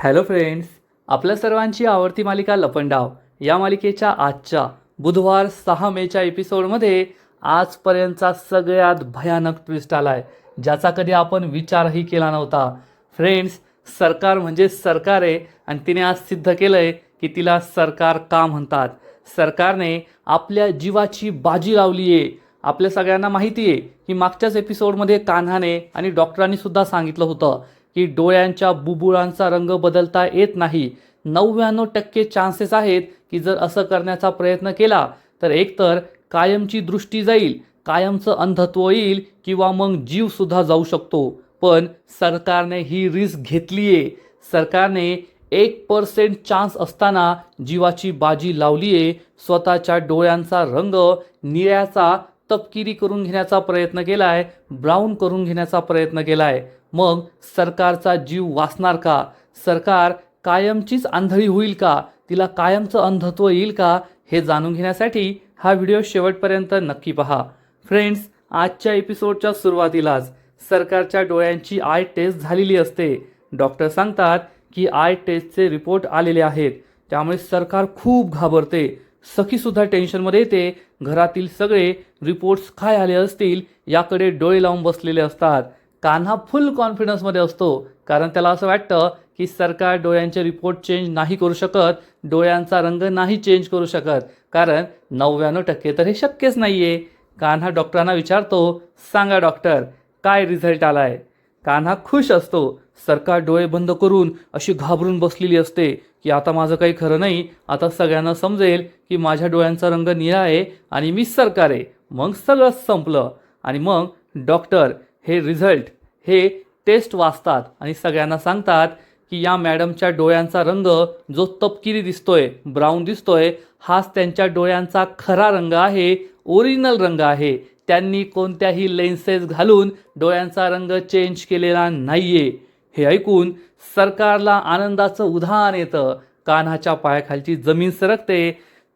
Hello friends, आपल्या सर्वांची आवडती मालिका लपंडाव या मालिकेच्या आजच्या बुधवार 6 मेच्या एपिसोडमध्ये आजपर्यंतचा सगळ्यात भयानक ट्विस्ट आलाय, ज्याचा कधी आपण विचारही केला नव्हता. फ्रेंड्स, सरकार म्हणजे सरकार आहे आणि तिने आज सिद्ध केलंय की तिला सरकार का म्हणतात. सरकारने आपल्या जीवाची बाजी लावली आहे. आपल्या सगळ्यांना माहिती आहे की मागच्याच एपिसोडमध्ये कान्हाने आणि डॉक्टरांनी सुद्धा सांगितलं होतं की डोळ्यांच्या बुबुळांचा रंग बदलता येत नाही. 99% चान्सेस आहेत की जर असं करण्याचा प्रयत्न केला तर एकतर कायमची दृष्टी जाईल, कायमचं अंधत्व येईल किंवा मग जीवसुद्धा जाऊ शकतो. पण सरकारने ही रिस्क घेतली आहे. सरकारने 1% चान्स असताना जीवाची बाजी लावली आहे. स्वतःच्या डोळ्यांचा रंग निळ्याचा तपकिरी करून घेण्याचा प्रयत्न केला आहे, ब्राऊन करून घेण्याचा प्रयत्न केला आहे. मग सरकारचा जीव वाचणार का? सरकार कायमचीच आंधळी होईल का? तिला कायमचं अंधत्व येईल का? हे जाणून घेण्यासाठी हा व्हिडिओ शेवटपर्यंत नक्की पहा. फ्रेंड्स, आजच्या एपिसोडच्या सुरुवातीलाच सरकारच्या डोळ्यांची आय टेस्ट झालेली असते. डॉक्टर सांगतात की आय टेस्टचे रिपोर्ट आलेले आहेत. त्यामुळे सरकार खूप घाबरते. सखीसुद्धा टेन्शनमध्ये येते. घरातील सगळे रिपोर्ट्स काय आले असतील याकडे डोळे लावून बसलेले असतात. कान्हा फुल कॉन्फिडन्समध्ये असतो, कारण त्याला असं वाटतं की सरकार डोळ्यांचे रिपोर्ट चेंज नाही करू शकत, डोळ्यांचा रंग नाही चेंज करू शकत, कारण 99% तर हे शक्यच नाही आहे. कान्हा डॉक्टरांना विचारतो, सांगा डॉक्टर, काय रिझल्ट आलाय? कान्हा खुश असतो. सरकार डोळे बंद करून अशी घाबरून बसलेली असते की आता माझं काही खरं नाही, आता सगळ्यांना समजेल की माझ्या डोळ्यांचा रंग निळा आहे आणि मी सरकार आहे. मग सगळंच संपलं. आणि मग डॉक्टर हे रिझल्ट, हे टेस्ट वाचतात आणि सगळ्यांना सांगतात की या मॅडमच्या डोळ्यांचा रंग जो तपकिरी दिसतोय, ब्राऊन दिसतोय, हाच त्यांच्या डोळ्यांचा खरा रंग आहे, ओरिजिनल रंग आहे. त्यांनी कोणत्याही लेन्सेस घालून डोळ्यांचा रंग चेंज केलेला नाहीये. हे ऐकून सरकारला आनंदाचं उधाण येतं. कान्हाच्या पायाखालची जमीन सरकते.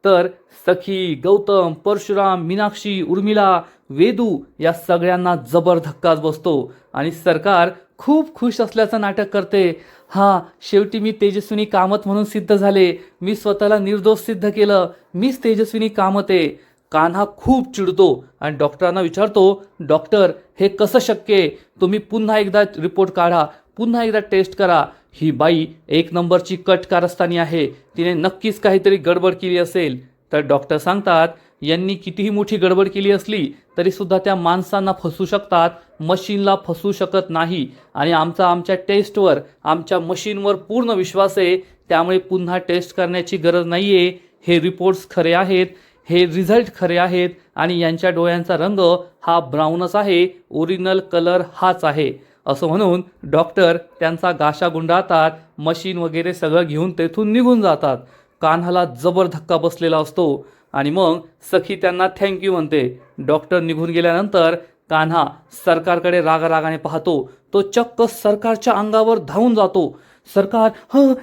तर सखी, गौतम, परशुराम, मीनाक्षी, उर्मिला, वेदू या सगळ्यांना जबर धक्काच बसतो आणि सरकार खूप खुश असल्याचं नाटक करते. हा, शेवटी मी तेजस्विनी कामत म्हणून सिद्ध झाले. मी स्वतःला निर्दोष सिद्ध केलं. मीच तेजस्विनी कामत आहे. कान्हा खूप चिडतो आणि डॉक्टरांना विचारतो, डॉक्टर, हे कसं शक्य आहे? तुम्ही पुन्हा एकदा रिपोर्ट काढा, पुन्हा एकदा टेस्ट करा. ही बाई 1 नंबरची कट कारस्थानी आहे. तिने नक्कीच काहीतरी गडबड केली असेल. तर डॉक्टर सांगतात, यांनी कितीही मोठी गडबड केली असली तरी सुद्धा त्या माणसांना फसवू शकतात, मशीनला फसवू शकत नाही. आणि आमच्या टेस्टवर, आमच्या मशीनवर पूर्ण विश्वास आहे. त्यामुळे पुन्हा टेस्ट करण्याची गरज नाही आहे. हे रिपोर्ट्स खरे आहेत, हे रिझल्ट खरे आहेत आणि यांच्या डोळ्यांचा रंग हा ब्राऊनच आहे, ओरिजिनल कलर हाच आहे. असं म्हणून डॉक्टर त्यांचा गाशा गुंडाळतात, मशीन वगैरे सगळं घेऊन तेथून निघून जातात. कान्हाला जबर धक्का बसलेला असतो आणि मग सखी त्यांना थँक्यू म्हणते. डॉक्टर निघून गेल्यानंतर कान्हा सरकारकडे रागारागाने पाहतो. तो चक्क सरकारच्या अंगावर धावून जातो. सरकार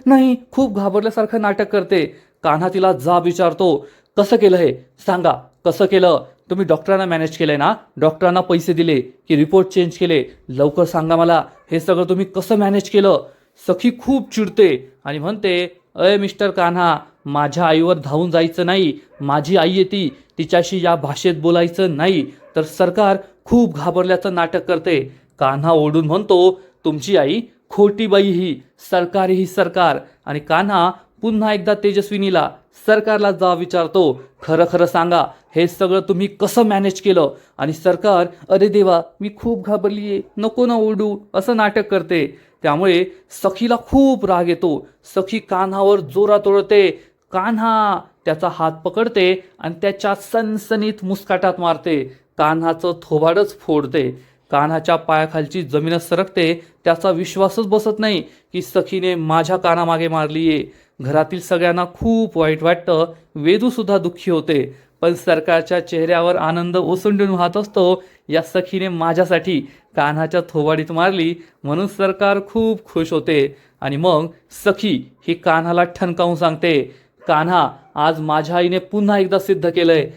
नाही, खूप घाबरल्यासारखं नाटक करते. कान्हा तिला जाब विचारतो, कसं केलं हे सांगा, कसं केलं? तुम्ही डॉक्टरांना मॅनेज केलंय ना? डॉक्टरांना पैसे दिले की रिपोर्ट चेंज केले? लवकर सांगा मला, हे सगळं तुम्ही कसं मॅनेज केलं? सखी खूप चिडते आणि म्हणते, अय मिस्टर कान्हा, माझ्या आईवर धावून जायचं नाही. माझी आई आहे ती, तिच्याशी या भाषेत बोलायचं नाही. तर सरकार खूप घाबरल्याचं नाटक करते. कान्हा ओरडून म्हणतो, तुमची आई खोटी बाई, ही सरकार ही सरकार. आणि कान्हा पुन्हा एकदा तेजस्विनीला, सरकारला जा विचारतो, खरं खरं सांगा, हे सगळं तुम्ही कसं मॅनेज केलं? आणि सरकार, अरे देवा, मी खूप घाबरली आहे, नको ना ओरडू, असं नाटक करते. त्यामुळे सखीला खूप राग येतो. सखी कान्हावर जोरात ओरडते. कान्हा त्याचा हात पकडते आणि त्याच्या सनसनीत मुस्काटात मारते. कान्हाचं थोबाडच फोडते. कान्हाच्या पायाखालची जमीनच सरकते. त्याचा विश्वासच बसत नाही की सखीने माझ्या कानामागे मारलीये. घरातील सगळ्यांना खूप वाईट वाटतं. वेदूसुद्धा दुःखी होते. पण सरकारच्या चेहऱ्यावर आनंद ओसंडून वाहत असतो. या सखीने माझ्यासाठी कान्हाच्या थोबाडीत मारली म्हणून सरकार खूप खुश होते. आणि मग सखी ही कान्हाला ठणकावून सांगते, कान्हा, आज माझ्या आईने पुन्हा एकदा सिद्ध केलंय,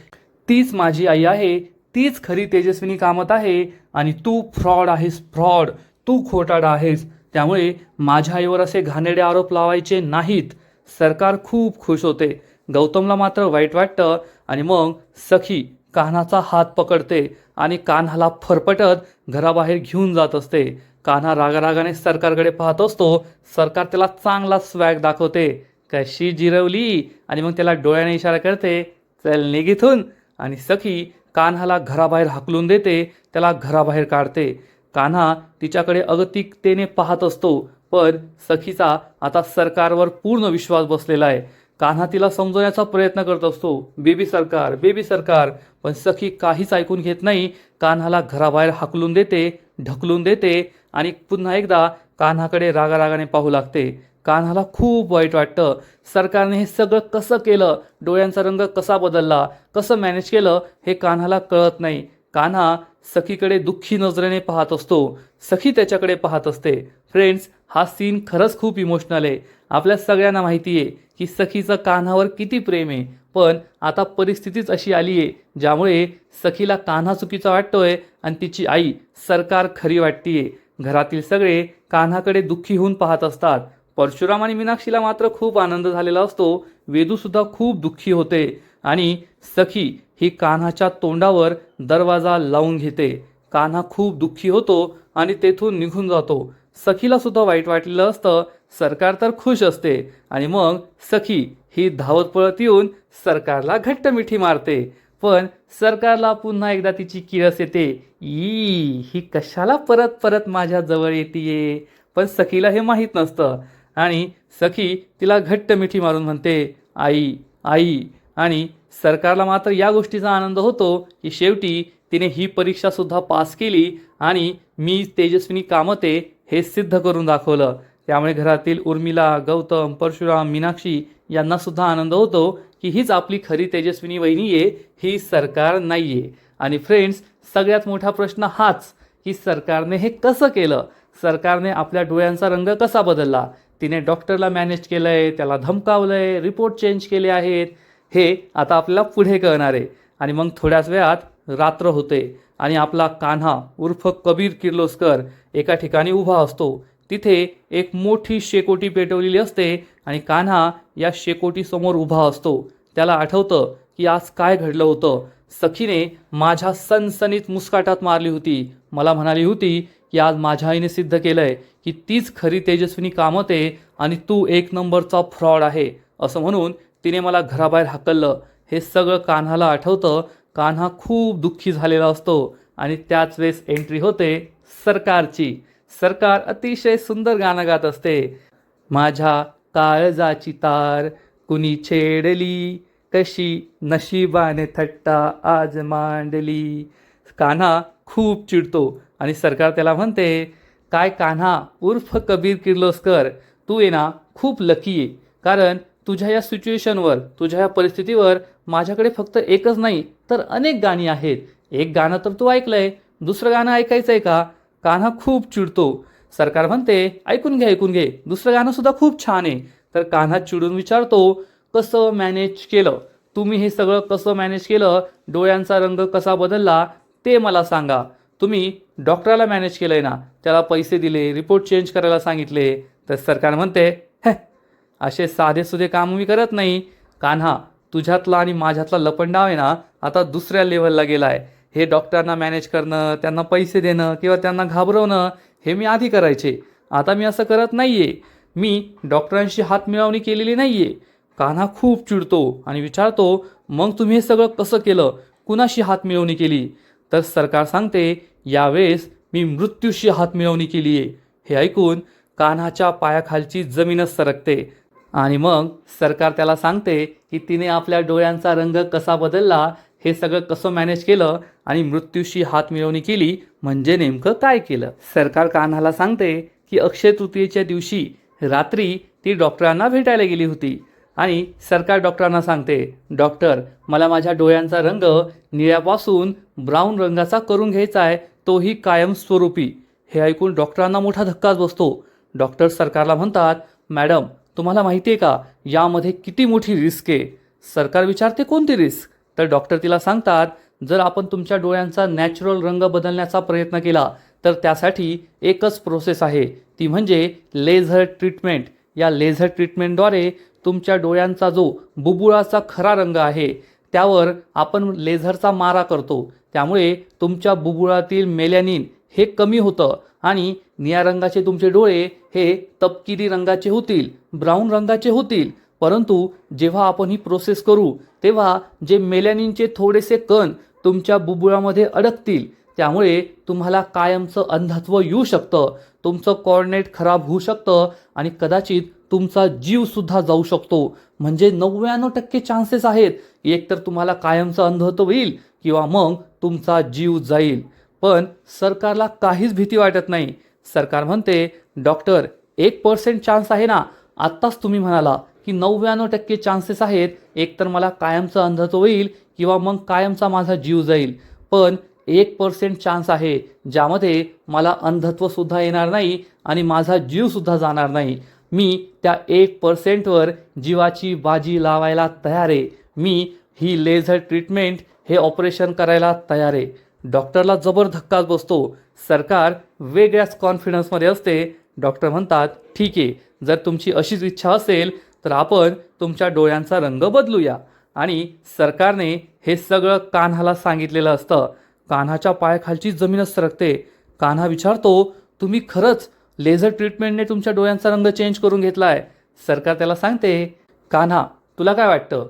तीच माझी आई आहे, तीच खरी तेजस्विनी कामत आहे आणि तू फ्रॉड आहेस, फ्रॉड, तू खोटारडा आहेस. त्यामुळे माझ्या आईवर असे घाणेरडे आरोप लावायचे नाहीत. सरकार खूप खुश होते. गौतमला मात्र वाईट वाटतं आणि मग सखी कान्हाचा हात पकडते आणि कान्हाला फरफटत घराबाहेर घेऊन जात असते. कान्हा रागारागाने सरकारकडे पाहत असतो. सरकार त्याला चांगला स्वॅग दाखवते. कशी जिरवली आणि मग त्याला डोळ्याने इशारा करते, चल निघ इथून. आणि सखी कान्हाला घराबाहेर हाकलून देते, त्याला घराबाहेर काढते. कान्हा तिच्याकडे अगतिकतेने पाहत असतो, पण सखीचा आता सरकारवर पूर्ण विश्वास बसलेला आहे. कान्हा तिला समजवण्याचा प्रयत्न करत असतो, बेबी सरकार, बेबी सरकार, पण सखी काहीच ऐकून घेत नाही. कान्हाला घराबाहेर हाकलून देते, ढकलून देते आणि पुन्हा एकदा कान्हाकडे रागारागाने पाहू लागते. कान्हाला खूप वाईट वाटतं. सरकारने हे सगळं कसं केलं, डोळ्यांचा रंग कसा बदलला, कसं मॅनेज केलं हे कान्हाला कळत नाही. कान्हा सखीकडे दुःखी नजरेने पाहत असतो. सखी त्याच्याकडे पाहत असते. फ्रेंड्स, हा सीन खरंच खूप इमोशनल आहे. आपल्या सगळ्यांना माहिती आहे की सखीचं कान्हावर किती प्रेम आहे, पण आता परिस्थितीच अशी आली आहे ज्यामुळे सखीला कान्हा चुकीचा वाटतोय आणि तिची आई सरकार खरी वाटतीये. घरातील सगळे कान्हाकडे दुःखी होऊन पाहत असतात. परशुराम आणि मीनाक्षीला मात्र खूप आनंद झालेला असतो. वेदूसुद्धा खूप दुःखी होते आणि सखी ही कान्हाच्या तोंडावर दरवाजा लावून घेते. कान्हा खूप दुःखी होतो आणि तेथून निघून जातो. सखीला सुद्धा वाईट वाटलेलं असतं. सरकार तर खुश असते आणि मग सखी ही धावत पळत येऊन सरकारला घट्ट मिठी मारते. पण सरकारला पुन्हा एकदा तिची किळस येते. ही कशाला परत परत माझ्या जवळ येतीये. पण सखीला हे माहीत नसतं आणि सखी तिला घट्ट मिठी मारून म्हणते, आई आई. आणि सरकारला मात्र या गोष्टीचा आनंद होतो की शेवटी तिने ही परीक्षा सुद्धा पास केली आणि मी तेजस्विनी कामते हे सिद्ध करून दाखवलं. त्यामुळे घरातील उर्मिला, गौतम, परशुराम, मीनाक्षी यांना सुद्धा आनंद होतो की हीच आपली खरी तेजस्विनी वहिनी आहे, ही सरकार नाही आहे. आणि फ्रेंड्स, सगळ्यात मोठा प्रश्न हाच की सरकारने हे कसं केलं. सरकारने आपल्या डोळ्यांचा रंग कसा बदलला. तिने डॉक्टरला मॅनेज केलं आहे, त्याला धमकावलं आहे, रिपोर्ट चेंज केले आहेत. हे आता आपल्याला पुढे कळणार आहे. आणि मग थोड्याच वेळात रात्र होते आणि आपला कान्हा उर्फ कबीर किर्लोस्कर एका ठिकाणी उभा असतो. तिथे एक मोठी शेकोटी पेटवलेली असते आणि कान्हा या शेकोटीसमोर उभा असतो. त्याला आठवतं की आज काय घडलं होतं. सखीने माझ्या सनसनीत मुस्काटात मारली होती. मला म्हणाली होती की आज माझ्या आईने सिद्ध केलंय की तीच खरी तेजस्विनी कामते आणि तू एक नंबरचा फ्रॉड आहे, असं म्हणून तिने मला घराबाहेर हाकललं. हे सगळं कान्हाला आठवतं. कान्हा खूप दुःखी झालेला असतो आणि त्याच वेळेस एंट्री होते सरकारची. सरकार अतिशय सुंदर गाणं गात असते. माझ्या काळजाची तार कुणी छेडली, कशी नशिबाने थट्टा आज मांडली. कान्हा खूप चिडतो आणि सरकार त्याला म्हणते, काय कान्हा उर्फ कबीर किर्लोस्कर, तू आहे ना खूप लकी आहे. कारण तुझ्या या सिच्युएशनवर, तुझ्या या परिस्थितीवर माझ्याकडे फक्त एकच नाही तर अनेक गाणी आहेत. एक गाणं तर तू ऐकलंय, दुसरं गाणं ऐकायचं आहे का. कान्हा खूप चिडतो. सरकार म्हणते, ऐकून घे ऐकून घे, दुसरं गाणं सुद्धा खूप छान आहे. तर कान्हा चिडून विचारतो, कसं मॅनेज केलं तुम्ही हे सगळं, कसं मॅनेज केलं, डोळ्यांचा रंग कसा बदलला ते मला सांगा. तुम्ही डॉक्टरला मॅनेज केलंय ना, त्याला पैसे दिले, रिपोर्ट चेंज करायला सांगितले. तर सरकार म्हणते, असे साधेसुधे काम मी करत नाही. कान्हा, तुझ्यातला आणि माझ्यातला लपंडाव आहे ना आता दुसऱ्या लेवलला गेला आहे. हे डॉक्टरांना मॅनेज करणं, त्यांना पैसे देणं किंवा त्यांना घाबरवणं हे मी आधी करायचे. आता मी असं करत नाही आहे. मी डॉक्टरांशी हात मिळवणी केलेली नाही आहे. कान्हा खूप चिडतो आणि विचारतो, मग तुम्ही हे सगळं कसं केलं, कुणाशी हात मिळवणी केली. तर सरकार सांगते, यावेळेस मी मृत्यूशी हात मिळवणी केली आहे. हे ऐकून कान्हाच्या पायाखालची जमीनच सरकते. आणि मग सरकार त्याला सांगते की तिने आपल्या डोळ्यांचा रंग कसा बदलला, हे सगळं कसं मॅनेज केलं आणि मृत्यूशी हात मिळवणी केली म्हणजे नेमकं काय केलं. सरकार कान्हाला सांगते की अक्षय तृतीयेच्या दिवशी रात्री ती डॉक्टरांना भेटायला गेली होती. आणि सरकार डॉक्टरांना सांगते, डॉक्टर, मला माझ्या डोळ्यांचा रंग निळ्यापासून ब्राऊन रंगाचा करून घ्यायचा आहे, तोही कायमस्वरूपी. हे ऐकून डॉक्टरांना मोठा धक्काच बसतो. डॉक्टर सरकारला म्हणतात, मॅडम, तुम्हाला माहिती आहे का यामध्ये किती मोठी रिस्क आहे. सरकार विचारते, कोणती रिस्क. तर डॉक्टर तिला सांगतात, जर आपण तुमच्या डोळ्यांचा नॅचरल रंग बदलण्याचा प्रयत्न केला तर त्यासाठी एकच प्रोसेस आहे, ती म्हणजे लेझर ट्रीटमेंट. या लेझर ट्रीटमेंटद्वारे तुमच्या डोळ्यांचा जो बुबुळाचा खरा रंग आहे त्यावर आपण लेझरचा मारा करतो. त्यामुळे तुमच्या बुबुळातील मेलॅनिन हे कमी होतं आणि निळ्या रंगाचे तुमचे डोळे हे तपकिरी रंगाचे होतील, ब्राऊन रंगाचे होतील. परंतु जेव्हा आपण ही प्रोसेस करू तेव्हा जे मेलॅनिनचे थोडेसे कण तुमच्या बुबुळामध्ये अडकतील, त्यामुळे तुम्हाला कायमचं अंधत्व येऊ शकतं, तुमचं कॉर्नेट खराब होऊ शकतं आणि कदाचित तुमचा जीवसुद्धा जाऊ शकतो. म्हणजे 99% चान्सेस आहेत एक तर तुम्हाला कायमचं अंधत्व होईल किंवा मग तुमचा जीव जाईल. पण सरकारला काहीच भीती वाटत नाही. सरकार म्हणते, डॉक्टर 1% चान्स आहे ना. आत्ताच तुम्ही म्हणाला की 99% चान्सेस आहेत एक तर मला कायमचं अंधत्व होईल किंवा मग कायमचा माझा जीव जाईल. पण 1% चान्स आहे ज्यामध्ये मला अंधत्वसुद्धा येणार नाही आणि माझा जीवसुद्धा जाणार नाही. मी त्या 1%वर जीवाची बाजी लावायला तयार आहे. मी ही लेझर ट्रीटमेंट हे ऑपरेशन करायला तयार आहे. डॉक्टरला जबर धक्काच बसतो. सरकार वेगळ्याच कॉन्फिडन्समध्ये असते. डॉक्टर म्हणतात, ठीक आहे, जर तुमची अशीच इच्छा असेल तर आपण तुमच्या डोळ्यांचा रंग बदलूया. आणि सरकारने हे सगळं कान्हाला सांगितलेलं असतं. कान्हाच्या पायाखालची जमीनच सरकते. कान्हा विचारतो, तुम्ही खरंच लेझर ट्रीटमेंटने तुमच्या डोळ्यांचा रंग चेंज करून घेतलाय? सरकार त्याला सांगते, कान्हा तुला काय वाटतं,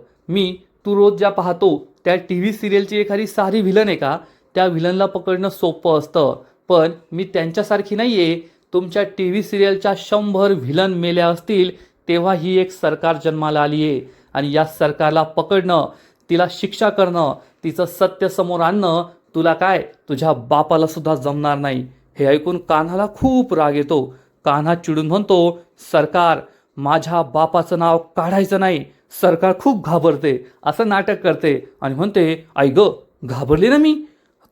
तू रोज ज्या पाहतो त्या TV सिरियलची एखादी सारी व्हिलन आहे का? त्या व्हिलनला पकडणं सोपं असतं, पण मी त्यांच्यासारखी नाही आहे. तुमच्या TV सिरियलच्या 100 व्हिलन मेल्या असतील तेव्हा ही एक सरकार जन्माला आली आहे आणि या सरकारला पकडणं, तिला शिक्षा करणं, तिचं सत्य समोर आणणं तुला काय, तुझ्या बापाला सुद्धा जमणार नाही. हे ऐकून कान्हाला खूप राग येतो. कान्हा चिडून म्हणतो, सरकार माझ्या बापाचं नाव काढायचं नाही. सरकार खूप घाबरते, असं नाटक करते आणि म्हणते, आई ग घाबरली ना मी.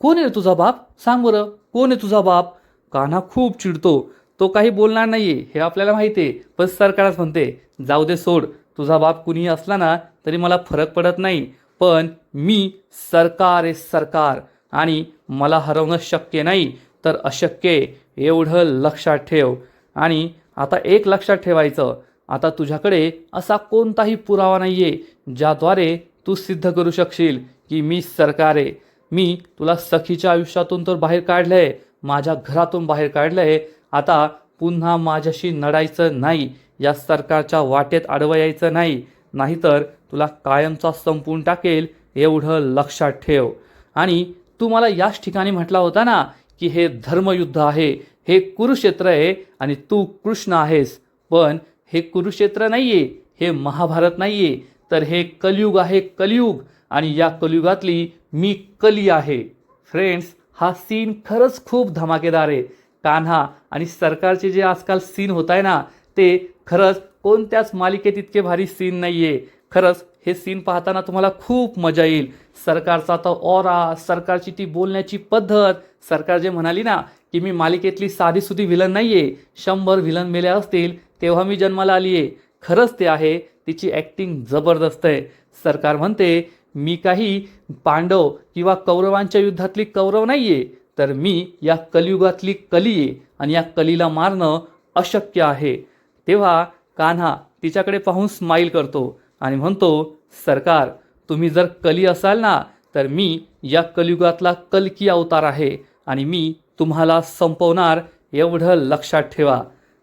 कोण आहे तुझा बाप? सांग बरं, कोण आहे तुझा बाप? कान्हा खूप चिडतो. तो काही बोलणार नाहीये हे आपल्याला माहिती आहे, पण सरकारच म्हणते, जाऊ दे सोड, तुझा बाप कुणीही असला ना तरी मला फरक पडत नाही, पण मी सरकार आहे सरकार आणि मला हरवणं शक्य नाही तर अशक्य आहे, एवढं लक्षात ठेव. आणि आता एक लक्षात ठेवायचं, आता तुझ्याकडे असा कोणताही पुरावा नाही आहे ज्याद्वारे तू सिद्ध करू शकशील की मी सरकार आहे. मी तुला सखीच्या आयुष्यातून तर बाहेर काढलं आहे, माझ्या घरातून बाहेर काढलं आहे. आता पुन्हा माझ्याशी लढायचं नाही, या सरकारच्या वाटेत अडवं यायचं नाही, नाहीतर तुला कायमचा संपवून टाकेल, एवढं लक्षात ठेव. आणि तू मला याच ठिकाणी म्हटला होता ना की हे धर्मयुद्ध आहे, हे कुरुक्षेत्र आहे आणि तू कृष्ण आहेस. पण हे कुरुक्षेत्र नाही आहे, हे महाभारत नाही आहे, तर हे कलियुग आहे, कलियुग. आणि या कलियुगातली मी कली आहे. फ्रेंड्स, हा सीन खरंच खूप धमाकेदार आहे. कान्हा आणि सरकारचे जे आजकाल सीन होत आहे ना, ते खरंच कोणत्याच मालिकेत इतके भारी सीन नाही आहे. खरंच हे सीन पाहताना तुम्हाला खूप मजा येईल. सरकारचा तो ऑरा, सरकारची ती बोलण्याची पद्धत. सरकार जे म्हणाली ना की मी मालिकेतली साधीसुधी व्हिलन नाही आहे, 100 व्हिलन मेल्या असतील तेव्हा मी जन्माला आली आहे, खरंच ते आहे. तिची ॲक्टिंग जबरदस्त आहे. सरकार म्हणते, मी काही पांडव किंवा कौरवांच्या युद्धातली कौरव नाही आहे, तर मी या कलियुगातली कली आहे आणि या कलीला मारणं अशक्य आहे. तेव्हा कान्हा तिच्याकडे पाहून स्माईल करतो आणि म्हणतो, सरकार तुम्ही जर कली असाल ना तर मी या कलियुगातला कल्की अवतार आहे आणि मी तुम्हाला संपवणार, एवढं लक्षात ठेवा.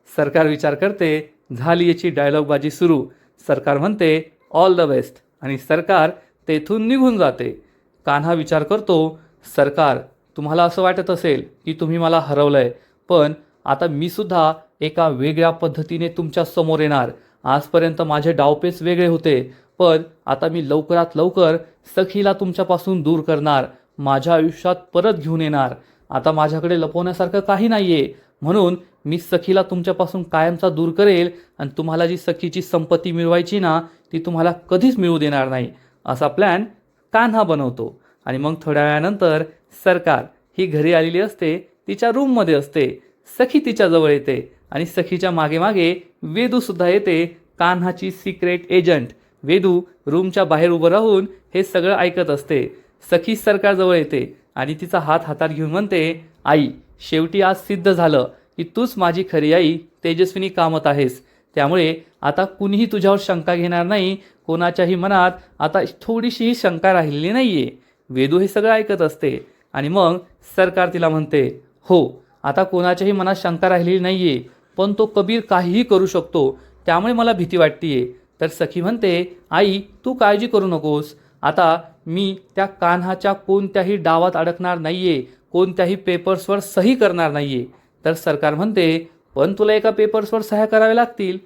सरकार विचार करते, झाली याची डायलॉगबाजी सुरू. सरकार म्हणते, ऑल द बेस्ट आणि सरकार तेथून निघून जाते. कान्हा विचार करतो, सरकार तुम्हाला असं वाटत असेल की तुम्ही मला हरवलंय, पण आता मी सुद्धा एका वेगळ्या पद्धतीने तुमच्या समोर येणार. आजपर्यंत माझे डावपेच वेगळे होते, पण आता मी लवकरात लवकर सखीला तुमच्यापासून दूर करणार, माझ्या आयुष्यात परत घेऊन येणार. आता माझ्याकडे लपवण्यासारखं काही नाही आहे, म्हणून मी सखीला तुमच्यापासून कायमचा दूर करेल आणि तुम्हाला जी सखीची संपत्ती मिळवायची ना ती तुम्हाला कधीच मिळू देणार नाही, असा प्लॅन कान्हा बनवतो. आणि मग थोड्या वेळानंतर सरकार ही घरी आलेली असते, तिच्या रूममध्ये असते. सखी तिच्याजवळ येते आणि सखीच्या मागे मागे वेदूसुद्धा येते, कान्हाची सिक्रेट एजंट. वेदू रूमच्या बाहेर उभं राहून हे सगळं ऐकत असते. सखी सरकारजवळ येते आणि तिचा हात हातात घेऊन म्हणते, आई शेवटी आज सिद्ध झालं की तूच माझी खरी आई तेजस्विनी कामत आहेस. त्यामुळे आता कुणीही तुझ्यावर शंका घेणार नाही. कोणाच्याही मनात आता थोडीशीही शंका राहिलेली नाही आहे. वेदू हे सगळं ऐकत असते आणि मग सरकार तिला म्हणते, हो आता कोणाच्याही मनात शंका राहिलेली नाही आहे, पण तो कबीर काहीही करू शकतो, त्यामुळे मला भीती वाटते. तर सखी म्हणते, आई तू काळजी करू नकोस. आता मी त्या कान्हाच्या कोणत्याही डावात अडकणार नाही आहे, कोणत्याही पेपर्सवर सही करणार नाही आहे. तर सरकार म्हणते, पण तुला एका पेपर्सवर सह्या कराव्या लागतील.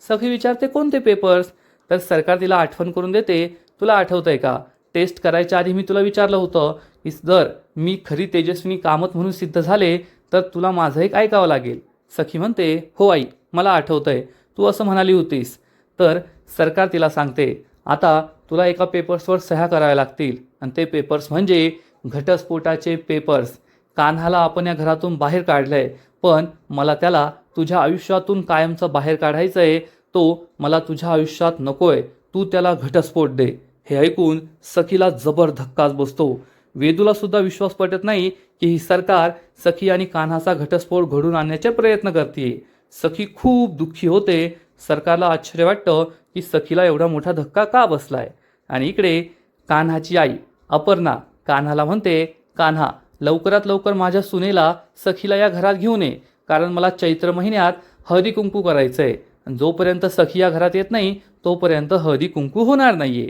सखी विचारते, कोणते पेपर्स? तर सरकार तिला आठवण करून देते, तुला आठवतंय का, टेस्ट करायच्या आधी मी तुला विचारलं होतं की जर मी खरी तेजस्विनी कामत म्हणून सिद्ध झाले तर तुला माझं एक ऐकावं लागेल. सखी म्हणते, हो आई मला आठवतंय, तू असं म्हणाली होतीस. तर सरकार तिला सांगते, आता तुला एका पेपर्सवर सह्या कराव्या लागतील आणि ते पेपर्स म्हणजे घटस्फोटाचे पेपर्स. कान्हाला आपण या घरातून बाहेर काढलंय, पण मला त्याला तुझ्या आयुष्यातून कायमचं बाहेर काढायचं आहे. तो मला तुझ्या आयुष्यात नकोय, तू त्याला घटस्फोट दे. हे ऐकून सखीला जबर धक्काच बसतो. वेदूला सुद्धा विश्वास पटत नाही की ही सरकार सखी आणि कान्हाचा घटस्फोट घडून आणण्याचे प्रयत्न करते. सखी खूप दुःखी होते. सरकारला आश्चर्य वाटतं की सखीला एवढा मोठा धक्का का बसलाय. आणि इकडे कान्हाची आई अपर्णा कान्हाला म्हणते, कान्हा लवकरात लवकर माझ्या सुनेला सखीला या घरात घेऊन ये, कारण मला चैत्र महिन्यात हळदी कुंकू करायचं आहे. जोपर्यंत सखी या घरात येत नाही तोपर्यंत हळदी कुंकू होणार नाहीये.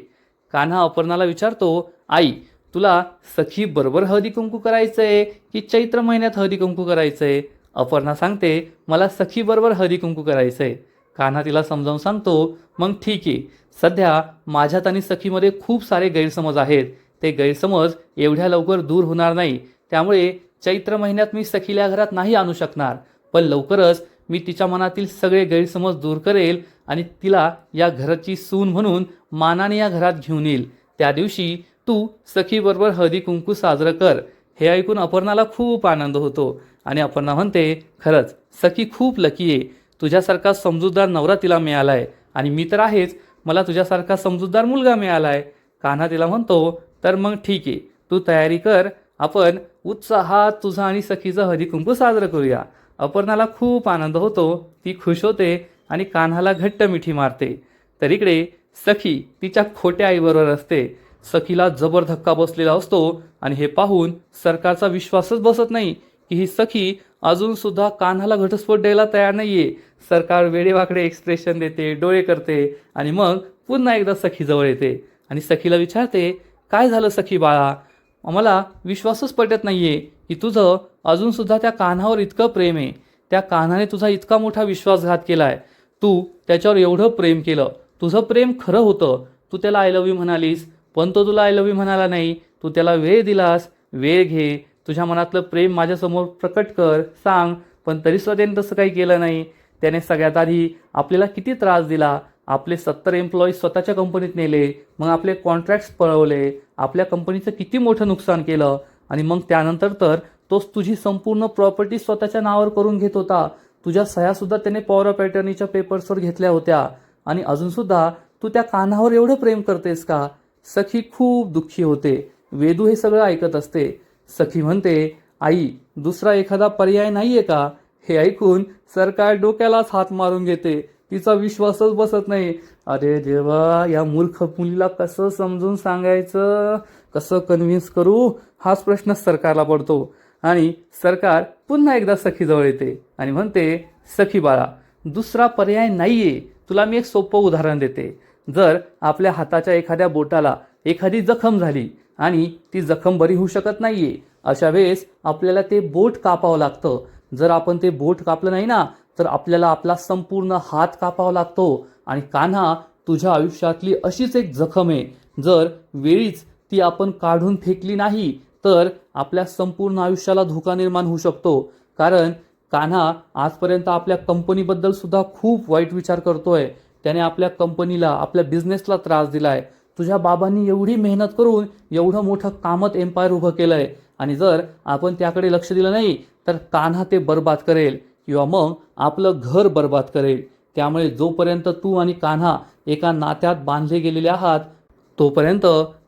कान्हा अपर्णाला विचारतो, आई तुला सखी बरोबर हळदी कुंकू करायचंय की चैत्र महिन्यात हळदी कुंकू करायचंय? अपर्णा सांगते, मला सखी बरोबर हळदी कुंकू करायचंय. कान्हा तिला समजावून सांगतो, मग ठीक आहे, सध्या माझ्यात आणि सखीमध्ये खूप सारे गैरसमज आहेत. ते गैरसमज एवढ्या लवकर दूर होणार नाही, त्यामुळे चैत्र महिन्यात मी सखीला घरात नाही आणू शकणार, पण लवकरच मी तिच्या मनातील सगळे गैरसमज दूर करेल आणि तिला या घराची सून म्हणून मानाने या घरात घेऊन येईल. त्या दिवशी तू सखीबरोबर हळदी कुंकू साजरं कर. हे ऐकून अपर्णाला खूप आनंद होतो आणि अपर्णा म्हणते, खरंच सखी खूप लकी आहे. तुझ्यासारखा समजूतदार नवरा तिला मिळालाय आणि मी तर आहेच, मला तुझ्यासारखा समजूतदार मुलगा मिळालाय. कान्हा तिला म्हणतो, तर मग ठीक आहे, तू तयारी कर, आपण उत्साहात तुझं आणि सखीचं हळदी कुंकू साजरं करूया. अपर्णाला खूप आनंद होतो. ती खुश होते आणि कान्हाला घट्ट मिठी मारते. तर इकडे सखी तिच्या खोट्या आईबरोबर असते. सखीला जबर धक्का बसलेला असतो आणि हे पाहून सरकारचा विश्वासच बसत नाही की ही सखी अजून सुद्धा कान्हाला घटस्फोट द्यायला तयार नाहीये. सरकार वेडेवाकडे एक्सप्रेशन देते, डोळे करते आणि मग पुन्हा एकदा सखीजवळ येते आणि सखीला विचारते, काय झालं सखी बाळा, मला विश्वासच पटत नाहीये की तुझं अजून सुद्धा त्या कान्हावर इतकं प्रेम आहे. त्या कान्हाने तुझा इतका मोठा विश्वासघात केलाय, तू त्याच्यावर एवढं प्रेम केलं, तुझं प्रेम खरं होतं, तू त्याला आय लव्ह यू म्हणालीस, पण तो तुला आय लव्ह यू म्हणाला नाही. तू त्याला वेळ दिलास, वेळ घे, तुझ्या मनातलं प्रेम माझ्यासमोर प्रकट कर, सांग, पण तरीसुद्धा त्याने तसं काही केलं नाही. त्याने सगळ्यात आधी आपल्याला किती त्रास दिला. आपले 70 एम्प्लॉईज स्वतःच्या कंपनीत नेले, मग आपले कॉन्ट्रॅक्ट्स पळवले, आपल्या कंपनीचं किती मोठं नुकसान केलं आणि मग त्यानंतर तर तोच तुझी संपूर्ण प्रॉपर्टी स्वतःच्या नावावर करून घेत होता. तुझ्या सह्यासुद्धा त्याने पॉवर ऑफ अटर्नीच्या पेपर्सवर घेतल्या होत्या आणि अजूनसुद्धा तू त्या कान्हावर एवढं प्रेम करतेस का? सखी खूप दुःखी होते. वेदू हे सगळं ऐकत असते. सखी म्हणते, आई दुसरा एखादा पर्याय नाहीये का? हे ऐकून सरकार डोक्यालाच हात मारून घेते. तिचा विश्वासच बसत नाही. अरे देवा, या मूर्ख मुलीला कसं समजून सांगायचं, कसं कन्व्हिन्स करू, हाच प्रश्न सरकारला पडतो. आणि सरकार पुन्हा एकदा सखीजवळ येते आणि म्हणते, सखी बाळा दुसरा पर्याय नाहीये. तुला मी एक सोपं उदाहरण देते. जर आपल्या हाताच्या एखाद्या बोटाला एखादी जखम झाली आणि ती जखम बरी होऊ शकत नाहीये, अशा वेळेस आपल्याला ते बोट कापावं लागतं. जर आपण ते बोट कापलं नाही ना, तर आपल्याला आपला संपूर्ण हात कापावा लागतो. आणि कान्हा, तुझ्या आयुष्यातली अशीच एक जखम आहे. जर वेळीच ती आपण काढून फेकली नाही तर आपल्या संपूर्ण आयुष्याला धोका निर्माण होऊ शकतो. कारण कान्हा आजपर्यंत आपल्या कंपनीबद्दल सुद्धा खूप वाईट विचार करतोय. त्याने आपल्या कंपनीला, आपल्या बिझनेसला त्रास दिलाय. तुझ्या बाबांनी एवढी मेहनत करून एवढं मोठं कामत एम्पायर उभं केलंय आणि जर आपण त्याकडे लक्ष दिलं नाही तर कान्हा ते बर्बाद करेल किंवा मग आपलं घर बर्बाद करेल. त्यामुळे जोपर्यंत तू आणि कान्हा एका नात्यात बांधले गेलेले आहात तोपर्यंत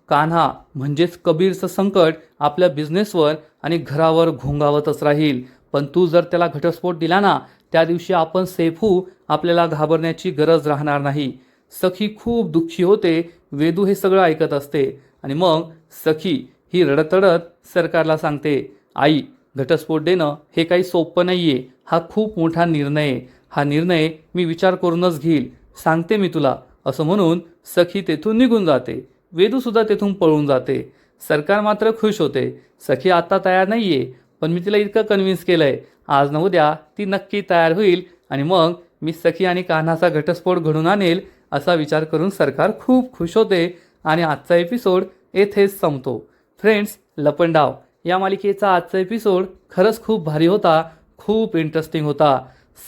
कान्हा म्हणजेच कबीरचं संकट आपल्या बिझनेसवर आणि घरावर घोंगावतच राहील. पण तू जर त्याला घटस्फोट दिला ना, त्या दिवशी आपण सेफ होऊ, आपल्याला घाबरण्याची गरज राहणार नाही. सखी खूप दुःखी होते. वेदू हे सगळं ऐकत असते आणि मग सखी ही रडतरडत सरकारला सांगते, आई, घटस्फोट देणं हे काही सोपं नाही आहे. हा खूप मोठा निर्णय आहे. हा निर्णय मी विचार करूनच घेईल, सांगते मी तुला. असं म्हणून सखी तेथून निघून जाते. वेदूसुद्धा तेथून पळून जाते. सरकार मात्र खुश होते. सखी आता तयार नाही आहे, पण मी तिला इतकं कन्व्हिन्स केलं आहे, आज न उद्या ती नक्की तयार होईल आणि मग मी सखी आणि कान्हाचा घटस्फोट घडून आणेल, असा विचार करून सरकार खूप खुश होते आणि आजचा एपिसोड येथेच संपतो. फ्रेंड्स, लपंडाव या मालिकेचा आजचा एपिसोड खरंच खूप भारी होता, खूप इंटरेस्टिंग होता.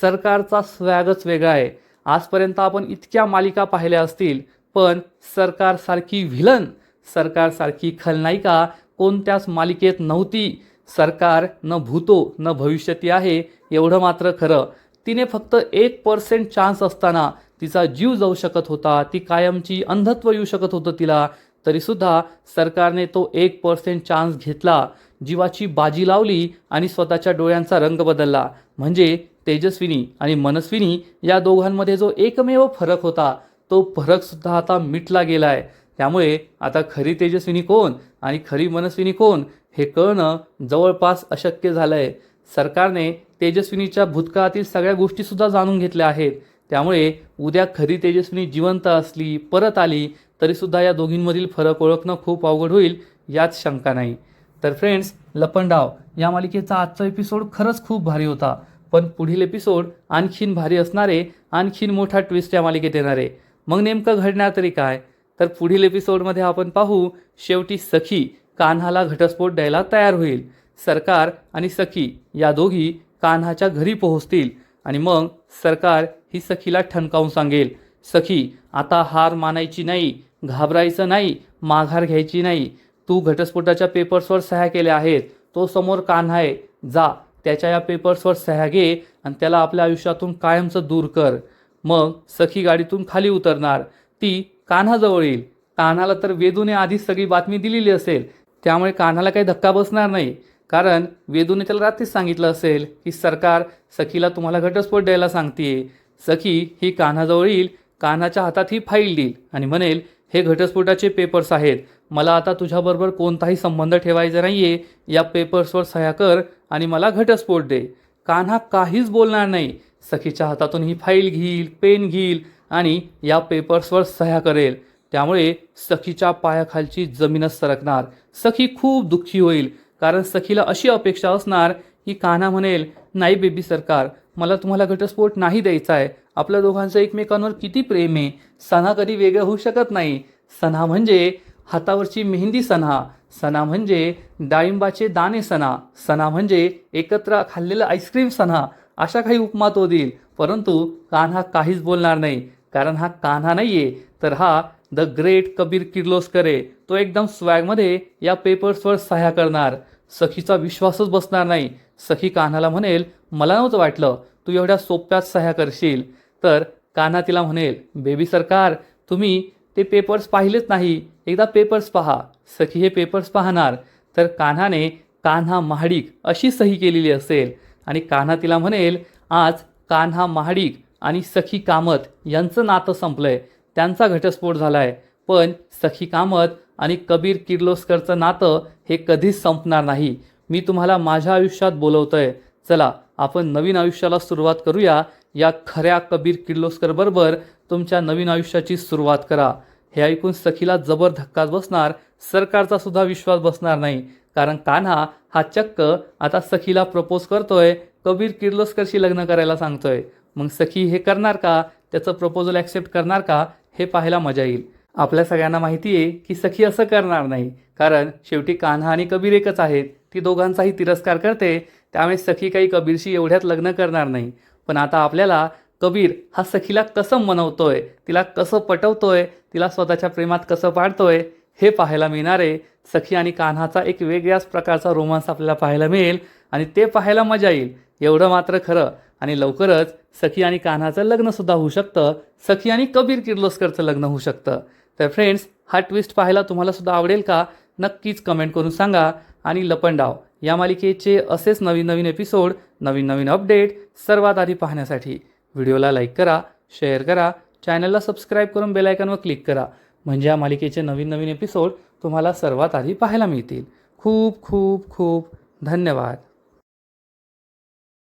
सरकारचा स्वॅगच वेगळा आहे. आजपर्यंत आपण इतक्या मालिका पाहिल्या असतील, पण सरकारसारखी व्हिलन, सरकारसारखी खलनायिका कोणत्याच मालिकेत नव्हती. सरकार न भूतो न भविष्यती आहे एवढं मात्र खरं. तिने फक्त 1% चान्स असताना तिचा जीव जाऊ शकत होता, ती कायमची अंधत्व येऊ शकत होतं तिला, तरीसुद्धा सरकारने तो 1% चान्स घेतला, जीवाची बाजी लावली आणि स्वतःच्या डोळ्यांचा रंग बदलला. म्हणजे तेजस्विनी आणि मनस्विनी या दोघांमध्ये जो एकमेव फरक होता, तो फरकसुद्धा आता मिटला गेला आहे. त्यामुळे आता खरी तेजस्विनी कोण आणि खरी मनस्विनी कोण हे कळणं जवळपास अशक्य झालं आहे. सरकारने तेजस्विनीच्या भूतकाळातील सगळ्या गोष्टीसुद्धा जाणून घेतल्या आहेत. त्यामुळे उद्या खरी तेजस्विनी जिवंत असली, परत आली, तरीसुद्धा या दोघींमधील फरक ओळखणं खूप अवघड होईल, यात शंका नाही. तर फ्रेंड्स, लपंडाव या मालिकेचा आजचा एपिसोड खरंच खूप भारी होता. पण पुढील एपिसोड आणखीन भारी असणारे, आणखीन मोठा ट्विस्ट या मालिकेत येणारे. मग नेमकं घडणार तरी काय? तर पुढील एपिसोडमध्ये आपण पाहू, शेवटी सखी कान्हाला घटस्फोट द्यायला तयार होईल. सरकार आणि सखी या दोघी कान्हाच्या घरी पोहोचतील आणि मग सरकार ही सखीला ठणकावून सांगेल, सखी, आता हार मानायची नाही, घाबरायचं नाही, माघार घ्यायची नाही. तू घटस्फोटाच्या पेपर्सवर सह्या केल्या आहेत, तो समोर कान्हा आहे, जा त्याच्या या पेपर्सवर सह्या घे आणि त्याला आपल्या आयुष्यातून कायमचं दूर कर. मग सखी गाडीतून खाली उतरणार, ती कान्हाजवळ येईल. कान्हाला तर वेदूने आधीच सगळी बातमी दिलेली असेल, त्यामुळे कान्हाला काही धक्का बसणार नाही. कारण वेदूने त्याला रात्रीच सांगितलं असेल की सरकार सखीला तुम्हाला घटस्फोट द्यायला सांगतेय. सखी ही कान्हाजवळ येईल, कान्हाच्या हातात ही फाईल देईल आणि म्हणेल, हे घटस्फोटाचे पेपर्स आहेत, मला आता तुझ्याबरोबर कोणताही संबंध ठेवायचा नाही आहे, या पेपर्सवर सह्या कर आणि मला घटस्फोट दे. कान्हा काहीच बोलणार नाही. सखीच्या हातातून ही फाईल घेईल, पेन घेईल आणि या पेपर्सवर सह्या करेल. त्यामुळे सखीच्या पायाखालची जमीनच सरकणार. सखी खूप दुःखी होईल, कारण सखीला अशी अपेक्षा असणार की कान्हा म्हणेल, नाही बेबी सरकार, मला तुम्हाला घटस्फोट नाही द्यायचा आहे. आपल्या दोघांचं एकमेकांवर किती प्रेम आहे. सना कधी वेगळं होऊ शकत नाही. सना म्हणजे हातावरची मेहंदी सना, सना म्हणजे डाळिंबाचे दाणे सना, सना म्हणजे एकत्र खाल्लेलं आईस्क्रीम सना, अशा काही उपमा तो देईल. परंतु कान्हा काहीच बोलणार नाही, कारण हा कान्हा नाही आहे, तर हा द ग्रेट कबीर किर्लोस्कर आहे. तो एकदम स्वॅगमध्ये या पेपर्सवर सह्या करणार. सखीचा विश्वासच बसणार नाही. सखी कान्हाला म्हणेल, मला नव्हतं वाटलं तू एवढ्या सोप्यात सह्या करशील. तर कान्हा तिला म्हणेल, बेबी सरकार, तुम्ही ते पेपर्स पाहिलेच नाही, एकदा पेपर्स पहा. सखी हे पेपर्स पाहणार, तर कान्हाने कान्हा महाडिक अशी सही केलेली असेल आणि कान्हा तिला म्हणेल, आज कान्हा महाडिक आणि सखी कामत यांचं नातं संपलंय, त्यांचा घटस्फोट झालाय. पण सखी कामत आणि कबीर किर्लोस्करचं नातं हे कधीच संपणार नाही. मी तुम्हाला माझ्या आयुष्यात बोलवतोय. चला, आपण नवीन आयुष्याला सुरुवात करूया. या खऱ्या कबीर किर्लोस्कर बरोबर तुमच्या नवीन आयुष्याची सुरुवात करा. हे ऐकून सखीला जबर धक्काच बसणार. सरकारचा सुद्धा विश्वास बसणार नाही, कारण कान्हा हा चक्क आता सखीला प्रपोज करतोय, कबीर किर्लोस्करशी लग्न करायला सांगतोय. मग सखी हे करणार का? त्याचं प्रपोजल ॲक्सेप्ट करणार का? हे पाहायला मजा येईल. आपल्या सगळ्यांना माहिती आहे की सखी असं करणार नाही, कारण शेवटी कान्हा आणि कबीर एकच आहेत. ती दोघांचाही तिरस्कार करते, त्यामुळे सखी काही कबीरशी एवढ्यात लग्न करणार नाही. पण आता आपल्याला कबीर हा सखीला कसं मनवतोय, तिला कसं पटवतोय, तिला स्वतःच्या प्रेमात कसं पाडतोय, हे पाहायला मिळणार आहे. सखी आणि कान्हाचा एक वेगळ्याच प्रकारचा रोमांस आपल्याला पाहायला मिळेल आणि ते पाहायला मजा येईल, एवढं मात्र खरं. आणि लवकरच सखी आणि कान्हाचं लग्नसुद्धा होऊ शकतं, सखी आणि कबीर किर्लोस्करचं लग्न होऊ शकतं. तर फ्रेंड्स, हा ट्विस्ट पाहायला तुम्हाला सुद्धा आवडेल का? नक्कीच कमेंट करून सांगा. आणि लपंडाव या मालिकेचे असेच नवीन नवीन एपिसोड, नवीन नवीन अपडेट सर्वात आधी पाहण्यासाठी व्हिडिओला लाईक करा, शेअर करा, चॅनलला सबस्क्राईब करून बेल आयकॉनवर क्लिक करा. म्हणजे या मालिकेचे नवीन नवीन एपिसोड तुम्हाला सर्वात आधी पाहायला मिळतील. खूप खूप खूप धन्यवाद.